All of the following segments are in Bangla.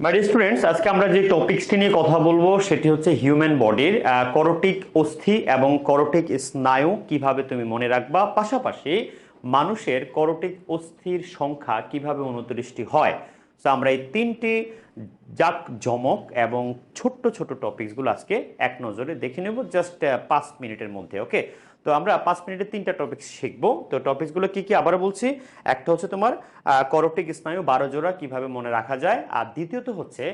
মাই স্টুডেন্টস, আজকে আমরা যে টপিকসটি নিয়ে কথা বলবো সেটি হচ্ছে হিউম্যান বডির করোটিক অস্থি এবং করোটিক স্নায়ু কিভাবে তুমি মনে রাখবা, পাশাপাশি মানুষের করোটিক অস্থির সংখ্যা কিভাবে 29টি হয়। তো আমরা এই তিনটি জাঁকজমক এবং ছোট্ট ছোট টপিকসগুলো আজকে এক নজরে দেখে নেব জাস্ট 5 মিনিটের মধ্যে। ওকে, তো আমরা 5 মিনিটে তিনটা টপিক শিখবো। তো টপিকসগুলো কি কি আবার বলছি। একটা হচ্ছে তোমার করোটিক স্নায়ু 12 জোড়া কিভাবে মনে রাখা যায়, আর দ্বিতীয়ত হচ্ছে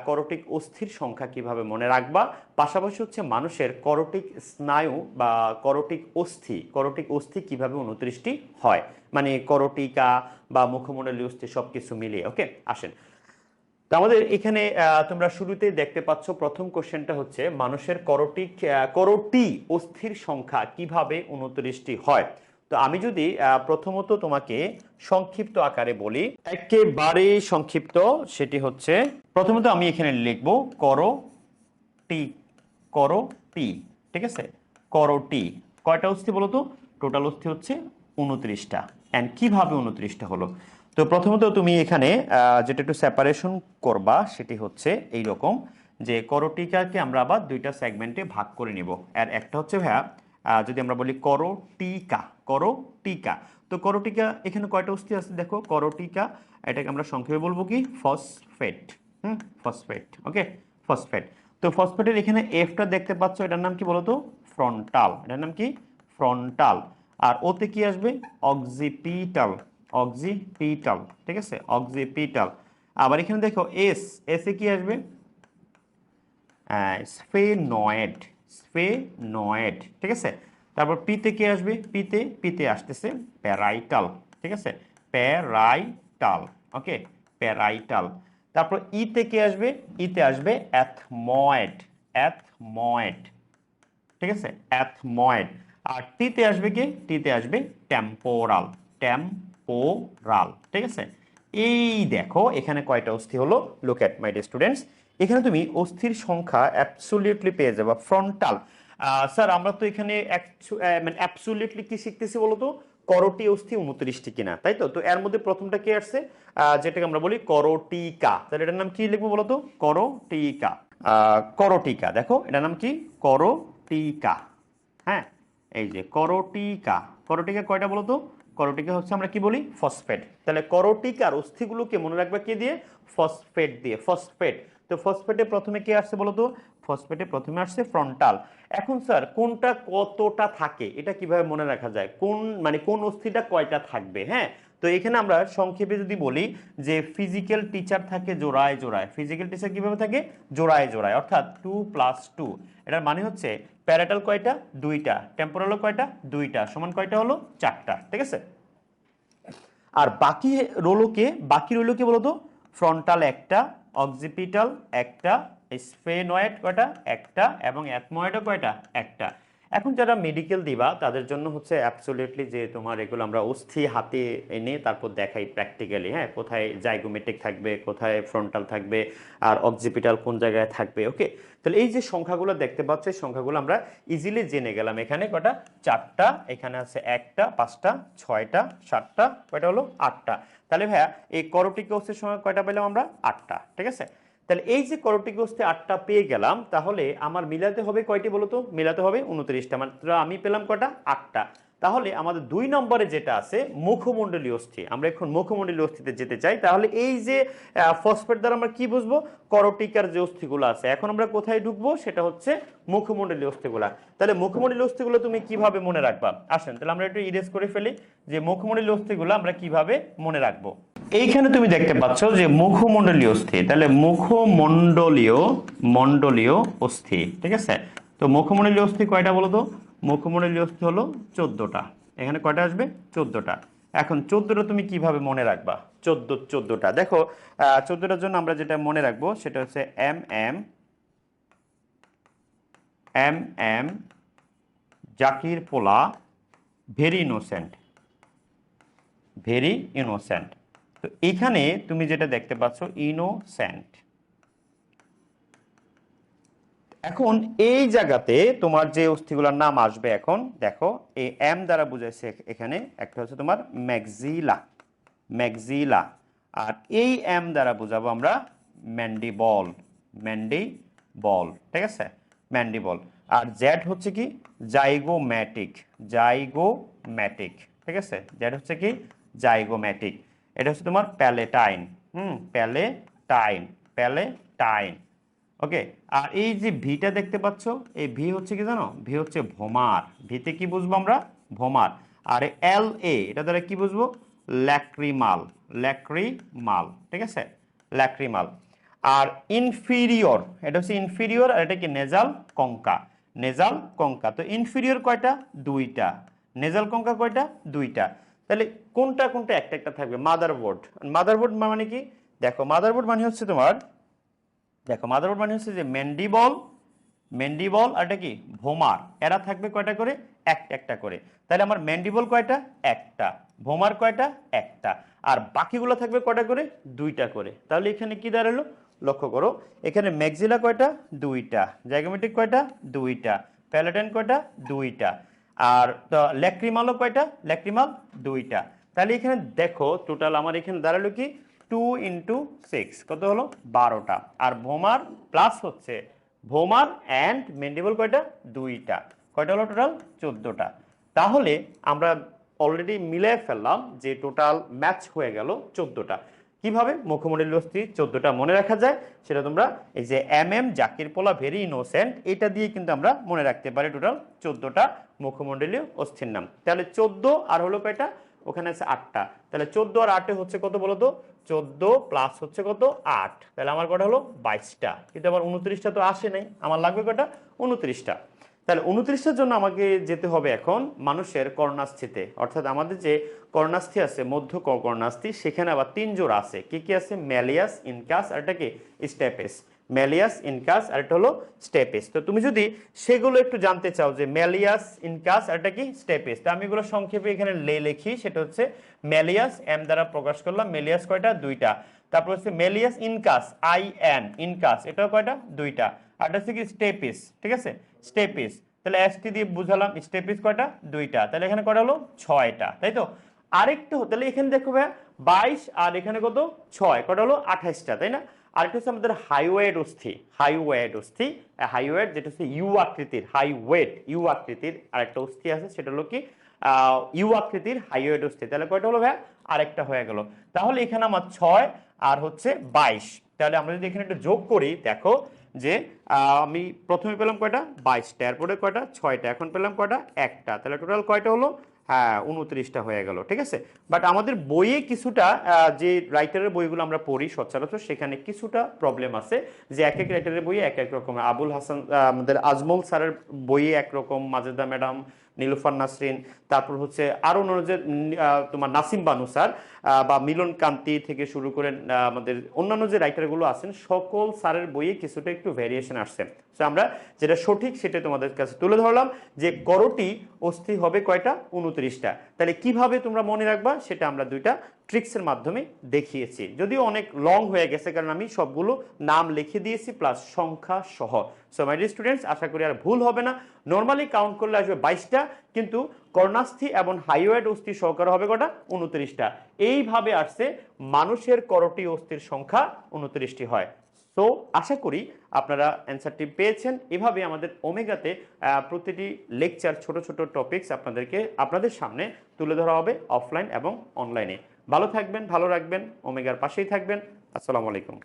করোটিক অস্থির সংখ্যা কিভাবে মনে রাখবা, পাশাপাশি হচ্ছে মানুষের করোটিক স্নায়ু বা করোটিক অস্থি কিভাবে 29টি হয়, মানে করোটিকা বা মুখমণ্ডলীয় অস্থি সবকিছু মিলিয়ে। ওকে, আসেন। তো আমাদের এখানে তোমরা শুরুতেই দেখতে পাচ্ছ প্রথম কোশ্চেনটা হচ্ছে মানুষের করোটি অস্থির সংখ্যা কিভাবে 29টি হয়। তো আমি যদি প্রথমত তোমাকে সংক্ষিপ্ত আকারে বলি, একেবারে সংক্ষিপ্ত, সেটি হচ্ছে প্রথমত আমি এখানে লিখবো করোটি। করোটি, ঠিক আছে। করোটি কয়টা অস্থি বলো তো? টোটাল অস্থি হচ্ছে 29টা। এন্ড কিভাবে 29টা হলো? তো প্রথমত তুমি এখানে যেটা একটু সেপারেশন করবা সেটি হচ্ছে এই রকম, যে করোটিকাকে আমরা আবার দুইটা সেগমেন্টে ভাগ করে নিব। আর একটা হচ্ছে ভাইয়া যদি আমরা বলি করোটিকা। করোটিকা, তো করোটিকা এখানে কয়টা অস্থি আছে দেখো। করোটিকা এটাকে আমরা সংক্ষেপে বলবো কি ফসফেট। ফসফেট। ওকে, ফসফেট। তো ফসফেটের এখানে এফটা দেখতে পাচ্ছ, এটার নাম কি বলতো? ফ্রন্টাল। এটার নাম কি? ফ্রন্টাল। আর ওতে কি আসবে? অক্সিপিটাল। অক্সিপিটাল, ঠিক আছে, অক্সিপিটাল। আবার এখানে দেখো এস, এস এ কি আসবে? স্ফেনয়েড। স্ফেনয়েড, ঠিক আছে। তারপর পিতে কি আসবে? পিতে পিতে আসতেছে প্যারাইটাল, ঠিক আছে, প্যারাইটাল। ওকে, প্যারাইটাল। তারপর ইতে কি আসবে? ইতে আসবে অ্যাথময়েড। অ্যাথময়েড, ঠিক আছে, অ্যাথময়েড। আর টিতে আসবে কি? টিতে আসবে টেম্পোরাল। টেম্পোরাল, ঠিক আছে। এই দেখো এখানে কয়টা অস্থি হলো। লুক এট মাই স্টুডেন্টস, এখানে তুমি অস্থির সংখ্যা অ্যাবসলিউটলি পেয়ে যাবে। ফ্রন্টাল, স্যার আমরা তো এখানে মানে অ্যাবসলিউটলি কি শিখতেছি বলতো? করোটি অস্থি 29টি কিনা, তাই তো। তো এর মধ্যে প্রথমটা কি আসছে? যেটাকে আমরা বলি করোটিকা। তাহলে এটার নাম কি লিখবো বলতো? করোটিকা। করোটিকা, দেখো এটার নাম কি? করোটিকা। হ্যাঁ, এই যে করোটিকা। করোটিকা কয়টা বলতো? করোটিকা হচ্ছে আমরা কি বলি? ফসফেট। তাহলে করোটিকার অস্থিগুলোকে মনে রাখবে কি দিয়ে? ফসফেট দিয়ে। ফসফেট। তো ফসফেটে প্রথমে কি আসছে বলতো? ফসফেটে প্রথমে আসছে ফ্রন্টাল। এখন স্যার কোনটা কতটা থাকে এটা কিভাবে মনে রাখা যায়? কোন মানে কোন অস্থিটা কয়টা থাকবে? হ্যাঁ, তো এখানে আমরা সংক্ষেপে যদি বলি যে ফিজিক্যাল টিচার থাকে জোড়ায় জোড়ায়। ফিজিক্যাল টিচার কিভাবে থাকে? জোড়ায় জোড়ায়, অর্থাৎ 2+2। এটার মানে হচ্ছে প্যারাটাল কয়টা? দুইটা। টেম্পোরাল কয়টা? দুইটা। সমান কয়টা হলো? চারটা, ঠিক আছে। আর বাকি রইল কি বলতো? ফ্রন্টাল একটা, অক্সিপিটাল একটা, স্ফেনয়েড কয়টা? একটা, এবং অ্যাথময়েডও কয়টা? একটা। এখন যারা মেডিকেল দিবা তাদের জন্য হচ্ছে অ্যাবসলিউটলি যে তোমার এগুলো আমরা অস্থি হাতে এনে তারপর দেখাই প্র্যাকটিক্যালি, হ্যাঁ, কোথায় জাইগোমেটিক থাকবে, কোথায় ফ্রন্টাল থাকবে, আর অক্সিপিটাল কোন জায়গায় থাকবে। ওকে, তাহলে এই যে সংখ্যাগুলো দেখতে পাচ্ছ, এই সংখ্যাগুলো আমরা ইজিলি জেনে গেলাম। এখানে কয়টা? চারটা। এখানে আছে একটা, পাঁচটা, ছয়টা, সাতটা, কয়টা হলো? আটটা। তাহলে ভাইয়া এই করোটিক অস্থির সময় কয়টা পেলাম আমরা? আটটা, ঠিক আছে। তাহলে এই যে করোটিক অস্থি আটটা পেয়ে গেলাম, তাহলে আমার মিলাতে হবে কয়টি বলতো? মিলাতে হবে 29টা। মাত্র আমি পেলাম কয়টা? আটটা। তাহলে আমাদের 2 নম্বরে যেটা আছে মুখমণ্ডলীয় অস্থি, আমরা এখন মুখমণ্ডলীয় অস্থিতে যেতে চাই। তাহলে এই যে ফসফেট দ্বারা আমরা কি বুঝবো? করোটিকার যে অস্থিগুলো আছে, এখন আমরা কোথায় ঢুকবো? সেটা হচ্ছে মুখমণ্ডলীয় অস্থিগুলা। তাহলে মুখমণ্ডলীয় অস্থিগুলো তুমি কিভাবে মনে রাখবা? আসেন তাহলে আমরা একটু ইরেজ করে ফেলি যে মুখমণ্ডলীয় অস্থিগুলো আমরা কিভাবে মনে রাখবো। এইখানে তুমি দেখতে পাচ্ছ যে মুখমণ্ডলীয় অস্থি, তাহলে মণ্ডলীয় অস্থি, ঠিক আছে। তো মুখমণ্ডলীয় অস্থি কয়টা বলো তো? মুখমণ্ডলীয় অস্থি হলো 14টা। এখানে কয়টা আসবে? 14টা। এখন 14টা তুমি কিভাবে মনে রাখবা? 14টা দেখো, 14টার জন্য আমরা যেটা মনে রাখবো সেটা হচ্ছে এম এম এম এম জাকির পোলা, ভেরি ইনোসেন্ট। Very innocent. তো এখানে তুমি যেটা দেখতে পাচ্ছ ইনোসেন্ট। এখন এই জায়গাতে তোমার যে অস্থিগুলোর নাম আসবে, এখন দেখো এই এম দ্বারা বুঝাইছে এখানে একটা হচ্ছে তোমার ম্যাক্সিলা। ম্যাক্সিলা। আর এই এম দ্বারা বুঝাবো আমরা ম্যান্ডিবল, ম্যান্ডিবল, ঠিক আছে, ম্যান্ডিবল। আর জেড হচ্ছে কি জাইগোম্যাটিক, জাইগোম্যাটিক, ঠিক আছে, জেড হচ্ছে কি জাইগোম্যাটিক। এটা হচ্ছে তোমার প্যালেটাইন, প্যালেটাইন, প্যালেটাইন। ওকে। আর এই যে ভিটা দেখতে পাচ্ছ, এই ভি হচ্ছে কি জানো, ভি হচ্ছে ভোমার। ভিতে কি বুঝবো আমরা, ভোমার। আর এল এ এটা দ্বারা কি বুঝবো, ল্যাক্রিমাল, ল্যাক্রিমাল, ঠিক আছে, ল্যাক্রিমাল। আর ইনফিরিয়র, এটা হচ্ছে ইনফিরিয়র, আর এটা কি নেজাল কঙ্কা, নেজাল কঙ্কা। তো ইনফিরিয়র কয়টা, দুইটা। নেজাল কঙ্কা কয়টা, দুইটা। তাহলে কোনটা কোনটা একটা একটা থাকবে, মাদারবোর্ড। মাদারবোর্ড মানে কি, দেখো মাদারবোর্ড মানে হচ্ছে তোমার, দেখো মাদারবোর্ড মানে হচ্ছে যে ম্যান্ডিবল, ম্যান্ডিবল আর এটা কি ভোমার, এরা থাকবে কয়টা করে, একটা একটা করে। তাহলে আমার ম্যান্ডিবল কয়টা, একটা। ভোমার কয়টা, একটা। আর বাকিগুলো থাকবে কয়টা করে, দুইটা করে। তাহলে এখানে কি দাঁড়ালো, লক্ষ্য করো, এখানে ম্যাক্সিলা কয়টা, দুইটা। জাইগোমেটিক কয়টা, দুইটা। প্যালেটাইন কয়টা, দুইটা। আর ল্যাক্রিমালও কয়টা, ল্যাক্রিমাল দুইটা। তাহলে এখানে দেখো টোটাল আমার এখানে দাঁড়ালো কি 2 × 6, কত হলো 12টা। আর ভোমার প্লাস হচ্ছে ভোমার অ্যান্ড ম্যান্ডিবল কয়টা, দুইটা। কয়টা হলো টোটাল, 14টা। তাহলে আমরা অলরেডি মিলে ফেললাম যে টোটাল ম্যাচ হয়ে গেল 14টা। কিভাবে মুখমণ্ডলীয় অস্থি 14টা মনে রাখা যায়, সেটা তোমরা এই যে জাকির পোলা ভেরি ইনোসেন্ট, এটা দিয়ে কিন্তু আমরা মনে রাখতে পারি টোটাল 14টা মুখমণ্ডলীয় অস্থির নাম। তাহলে 14 আর হলো কয়টা, ওখানে আছে 8টা। তাহলে 14 আর 8 হচ্ছে কত বলো তো, 14 প্লাস হচ্ছে কত 8, তাহলে আমার কটা হলো 22টা। কিন্তু আবার 29টা তো আসে নাই, আমার লাগবে কটা, 29টা। তাহলে 29টার জন্য আমাকে যেতে হবে এখন মানুষের কর্ণাস্থিতে, অর্থাৎ আমাদের যে কর্ণাস্থি আছে মধ্য কর্ণাস্থি, সেখানে আবার 3 জোড়া আছে। কি কি আছে, ম্যালিয়াস, ইনকাস আর এটা কি স্টেপেস। ম্যালিয়াস, ইনকাস আর এটা হলো স্টেপেস। তো তুমি যদি সেগুলো একটু জানতে চাও যে ম্যালিয়াস, ইনকাস আর এটা কি স্টেপেস, তো আমি এগুলো সংক্ষেপে এখানে লিখি। সেটা হচ্ছে ম্যালিয়াস, এম দ্বারা প্রকাশ করলাম, ম্যালিয়াস কয়টা, দুইটা। তারপর হচ্ছে malleus incus, I N, incus, এটাও কয়টা, দুইটা। আর এটা হচ্ছে কি স্টেপিস, ঠিক আছে, স্টেপিস। তাহলে এসটি দিয়ে বুঝালাম, স্টেপিস কয়টা, দুইটা। তাহলে এখানে কয়টা হলো 6টা, তাই তো। আরেকটা তাহলে এখানে দেখো ভাইয়া 22 আর এখানে কত 6, কয়টা হলো 28টা, তাই না। আরেকটা হচ্ছে আমাদের হাইওয়েড অস্থি, হাইওয়েড অস্থি, হাইওয়েড যেটা হচ্ছে ইউ আকৃতির, হাইওয়েড ইউ আকৃতির আরেকটা অস্থি আছে, সেটা হলো কি ইউ আকৃতির হাইওয়েড অস্থি। তাহলে কয়টা হলো ভাইয়া, আরেকটা হয়ে গেল। তাহলে এখানে আমার 6 আর হচ্ছে 22। তাহলে আমরা যদি এখানে একটু যোগ করি, দেখো যে আমি প্রথমে পেলাম কয়টা, 22টা, এরপরে কয়টা, 6টা, এখন পেলাম কয়টা, একটা। তাহলে টোটাল কয়টা হলো, হ্যাঁ 29টা হয়ে গেল, ঠিক আছে। বাট আমাদের বইয়ে কিছুটা যে রাইটারের বইগুলো আমরা পড়ি সচরাচর, সেখানে কিছুটা প্রবলেম আছে যে এক এক রাইটারের বইয়ে এক এক রকম। আবুল হাসান আমাদের আজমল স্যারের বইয়ে একরকম, মাজেদা ম্যাডাম, নীলুফার নাসরিন, তারপর হচ্ছে আরো যে তোমার নাসিম বানু স্যার বা মিলন কান্তি থেকে শুরু করে আমাদের অন্যান্য যে রাইটারগুলো আছেন, সকল স্যারের বইয়ে কিছুটা একটু ভ্যারিয়েশন আসছে। তো আমরা যেটা সঠিক সেটা তোমাদের কাছে তুলে ধরলাম যে করটি অস্থি হবে কয়টা, 29টা। তাহলে কিভাবে তোমরা মনে রাখবা সেটা আমরা দুইটা ট্রিক্সের মাধ্যমে দেখিয়েছি, যদিও অনেক লং হয়ে গেছে কারণ আমি সবগুলো নাম লিখে দিয়েছি প্লাস সংখ্যা সহ। সো মাই ডিয়ার স্টুডেন্টস, আশা করি আর ভুল হবে না। নর্মালি কাউন্ট করলে আসবে 22টা, কিন্তু কর্ণাস্থি এবং হাইওয়েড অস্থি সহকারে হবে কটা, 29টা। এইভাবে আসছে মানুষের করটি অস্থির সংখ্যা 29টি হয়। সো আশা করি আপনারা অ্যান্সারটি পেয়েছেন। এভাবে আমাদের ওমেগাতে প্রতিটি লেকচার, ছোট ছোট টপিকস আপনাদের সামনে তুলে ধরা হবে অফলাইন এবং অনলাইনে। ভালো থাকবেন, ভালো রাখবেন, ওমেগার পাশেই থাকবেন। আসসালামু আলাইকুম।